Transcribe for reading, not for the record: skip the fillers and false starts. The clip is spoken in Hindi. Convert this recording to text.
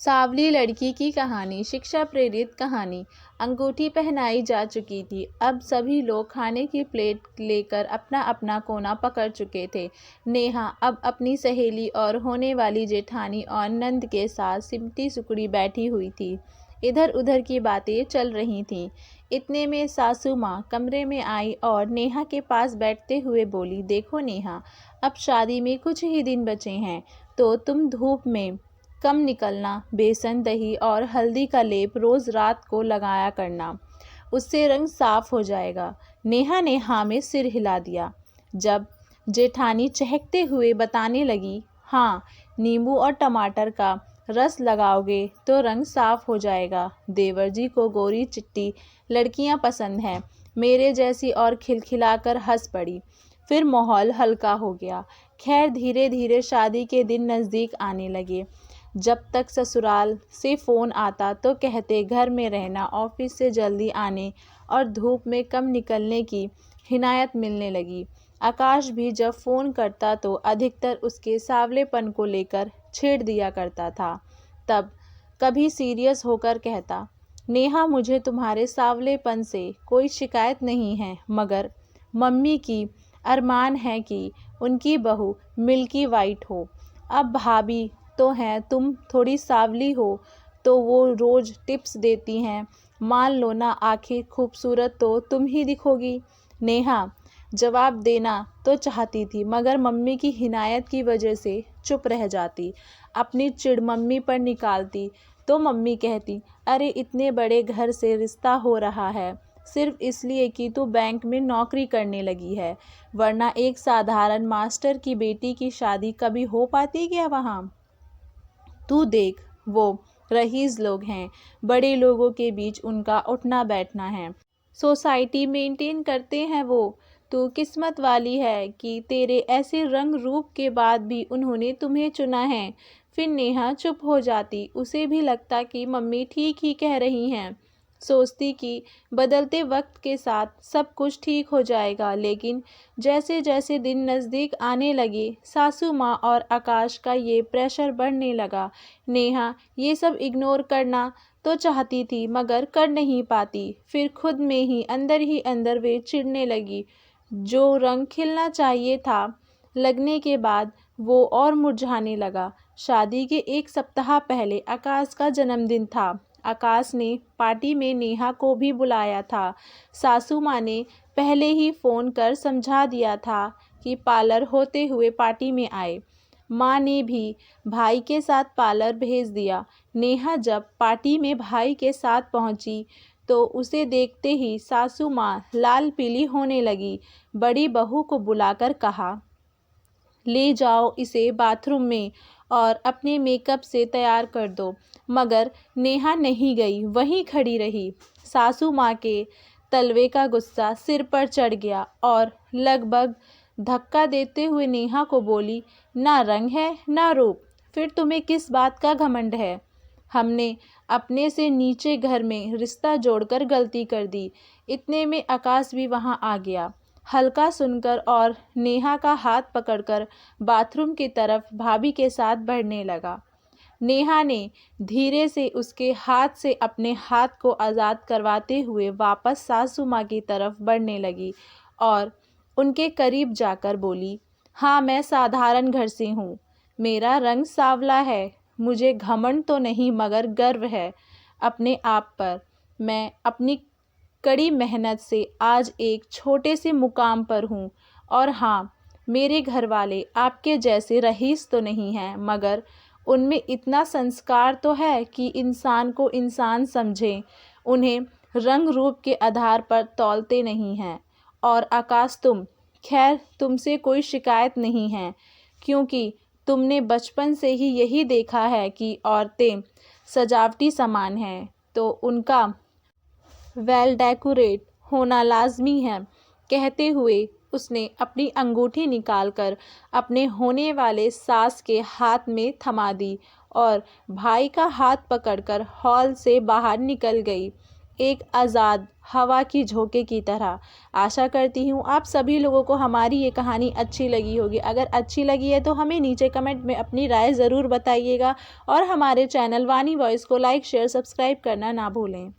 सांवली लड़की की कहानी, शिक्षा प्रेरित कहानी। अंगूठी पहनाई जा चुकी थी। अब सभी लोग खाने की प्लेट लेकर अपना अपना कोना पकड़ चुके थे। नेहा अब अपनी सहेली और होने वाली जेठानी और नंद के साथ सिमटी सुकड़ी बैठी हुई थी। इधर उधर की बातें चल रही थीं। इतने में सासू माँ कमरे में आई और नेहा के पास बैठते हुए बोली, देखो नेहा, अब शादी में कुछ ही दिन बचे हैं, तो तुम धूप में कम निकलना। बेसन, दही और हल्दी का लेप रोज रात को लगाया करना, उससे रंग साफ हो जाएगा। नेहा ने हाँ में सिर हिला दिया। जब जेठानी चहकते हुए बताने लगी, हाँ, नींबू और टमाटर का रस लगाओगे तो रंग साफ हो जाएगा। देवर जी को गोरी चिट्टी लड़कियां पसंद हैं, मेरे जैसी, और खिलखिलाकर हंस पड़ी। फिर माहौल हल्का हो गया। खैर, धीरे धीरे शादी के दिन नज़दीक आने लगे। जब तक ससुराल से फ़ोन आता तो कहते घर में रहना, ऑफिस से जल्दी आने और धूप में कम निकलने की हिदायत मिलने लगी। आकाश भी जब फ़ोन करता तो अधिकतर उसके सांवलेपन को लेकर छेड़ दिया करता था। तब कभी सीरियस होकर कहता, नेहा, मुझे तुम्हारे सांवलेपन से कोई शिकायत नहीं है, मगर मम्मी की अरमान है कि उनकी बहू मिल्की वाइट हो। अब भाभी तो हैं, तुम थोड़ी सांवली हो तो वो रोज़ टिप्स देती हैं। मान लो ना, आखिर खूबसूरत तो तुम ही दिखोगी। नेहा जवाब देना तो चाहती थी, मगर मम्मी की हिदायत की वजह से चुप रह जाती। अपनी चिढ़ मम्मी पर निकालती तो मम्मी कहती, अरे, इतने बड़े घर से रिश्ता हो रहा है सिर्फ इसलिए कि तू बैंक में नौकरी करने लगी है, वरना एक साधारण मास्टर की बेटी की शादी कभी हो पाती क्या वहाँ? तू देख, वो रईस लोग हैं, बड़े लोगों के बीच उनका उठना बैठना है, सोसाइटी मेंटेन करते हैं वो। तू किस्मत वाली है कि तेरे ऐसे रंग रूप के बाद भी उन्होंने तुम्हें चुना है। फिर नेहा चुप हो जाती। उसे भी लगता कि मम्मी ठीक ही कह रही हैं। सोचती कि बदलते वक्त के साथ सब कुछ ठीक हो जाएगा, लेकिन जैसे जैसे दिन नज़दीक आने लगे, सासू माँ और आकाश का ये प्रेशर बढ़ने लगा। नेहा ये सब इग्नोर करना तो चाहती थी, मगर कर नहीं पाती। फिर खुद में ही अंदर वे चिढ़ने लगी। जो रंग खिलना चाहिए था लगने के बाद, वो और मुरझाने लगा। शादी के एक सप्ताह पहले आकाश का जन्मदिन था। आकाश ने पार्टी में नेहा को भी बुलाया था। सासू माँ ने पहले ही फ़ोन कर समझा दिया था कि पार्लर होते हुए पार्टी में आए। माँ ने भी भाई के साथ पार्लर भेज दिया। नेहा जब पार्टी में भाई के साथ पहुंची तो उसे देखते ही सासू माँ लाल पीली होने लगी। बड़ी बहू को बुलाकर कहा, ले जाओ इसे बाथरूम में और अपने मेकअप से तैयार कर दो। मगर नेहा नहीं गई, वहीं खड़ी रही। सासू माँ के तलवे का गुस्सा सिर पर चढ़ गया और लगभग धक्का देते हुए नेहा को बोली, ना रंग है ना रूप, फिर तुम्हें किस बात का घमंड है? हमने अपने से नीचे घर में रिश्ता जोड़कर गलती कर दी। इतने में आकाश भी वहां आ गया, हल्का सुनकर, और नेहा का हाथ पकड़कर बाथरूम की तरफ भाभी के साथ बढ़ने लगा। नेहा ने धीरे से उसके हाथ से अपने हाथ को आज़ाद करवाते हुए वापस सासू माँ की तरफ बढ़ने लगी और उनके करीब जाकर बोली, हाँ, मैं साधारण घर से हूँ, मेरा रंग सांवला है, मुझे घमंड तो नहीं मगर गर्व है अपने आप पर। मैं अपनी कड़ी मेहनत से आज एक छोटे से मुकाम पर हूँ। और हाँ, मेरे घर वाले आपके जैसे रईस तो नहीं हैं, मगर उनमें इतना संस्कार तो है कि इंसान को इंसान समझें, उन्हें रंग रूप के आधार पर तौलते नहीं हैं। और आकाश, खैर, तुमसे कोई शिकायत नहीं है, क्योंकि तुमने बचपन से ही यही देखा है कि औरतें सजावटी सामान हैं, तो उनका वेल डेकोरेट होना लाजमी है। कहते हुए उसने अपनी अंगूठी निकालकर अपने होने वाले सास के हाथ में थमा दी और भाई का हाथ पकड़कर हॉल से बाहर निकल गई। एक आज़ाद हवा की झोंके की तरह। आशा करती हूँ आप सभी लोगों को हमारी ये कहानी अच्छी लगी होगी। अगर अच्छी लगी है तो हमें नीचे कमेंट में अपनी राय ज़रूर बताइएगा और हमारे चैनल वाणी वॉइस को लाइक शेयर सब्सक्राइब करना ना भूलें।